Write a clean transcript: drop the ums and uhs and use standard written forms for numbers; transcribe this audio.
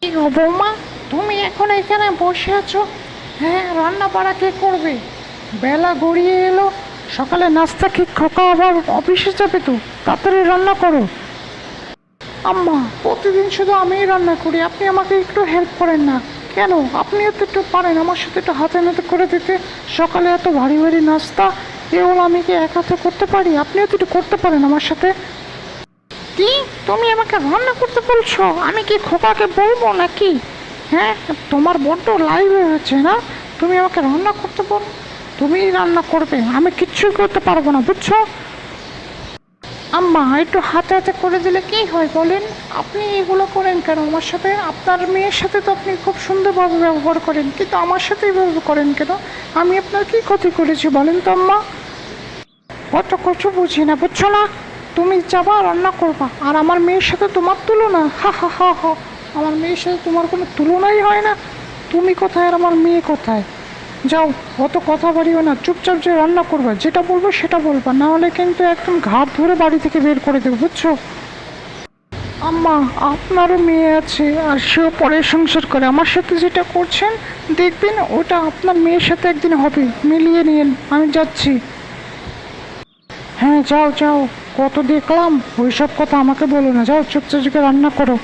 কি গো বৌমা, তুমি এখন এখানে বসে আছো? হ্যাঁ, রান্না বাড়া কে করবে? বেলা গড়িয়ে এলো, সকালে নাস্তা খেয়ে খোকা আবার অফিসে যাবে তো। তাড়াতাড়ি রান্না করো। আম্মা, প্রতিদিন শুধু আমিই রান্না করি, আপনি আমাকে একটু হেল্প করেন না কেন? আপনিও তো একটু পারেন আমার সাথে একটু হাতে নাতে করে দিতে। সকালে এত ভারী ভারী নাস্তা, এগুলো আমি কি এক হাতে করতে পারি? আপনিও তো একটু করতে পারেন আমার সাথে। কি, তুমি আমাকে রান্না করতে বলছো? আমি কি খোকাকে বলবো নাকি? হ্যাঁ, তোমার বড্ড লাইভ হয়েছে না? তুমি আমাকে রান্না করতে বলো, তুমিই রান্না করবে, আমি কিচ্ছুই করতে পারবো না, বুঝছো? আম্মা, একটু হাতে হাতে করে দিলে কি হয় বলেন? আপনি এগুলো করেন কেন আমার সাথে? আপনার মেয়ের সাথে তো আপনি খুব সুন্দরভাবে ব্যবহার করেন, কিন্তু আমার সাথে এইভাবে করেন কেন? আমি আপনার কি ক্ষতি করেছি বলেন তো আম্মা? অত কিছু বুঝি না, বুঝছো না? তুমি যাবা রান্না করবা, আর আমার মেয়ের সাথে তোমার তুলনা? হা হা হা হা। আমার মেয়ের সাথে তোমার কোনো তুলনাই হয় না। তুমি কোথায় আর আমার মেয়ে কোথায়? যাও, অত কথা বাড়িও না, চুপচাপ যে রান্না করবা, যেটা বলবো সেটা বলবা, না হলে কিন্তু একদম ঘাট ধরে বাড়ি থেকে বের করে দেবো, বুঝছো? আম্মা, আপনারও মেয়ে আছে, আর সেও পরে সংসার করে। আমার সাথে যেটা করছেন দেখবেন ওটা আপনার মেয়ের সাথে একদিন হবে, মিলিয়ে নিন। আমি যাচ্ছি। হ্যাঁ, যাও যাও, কত দেখলাম, ওইসব কথা আমাকে বলো না, যাও চুপচাপ রান্না করো।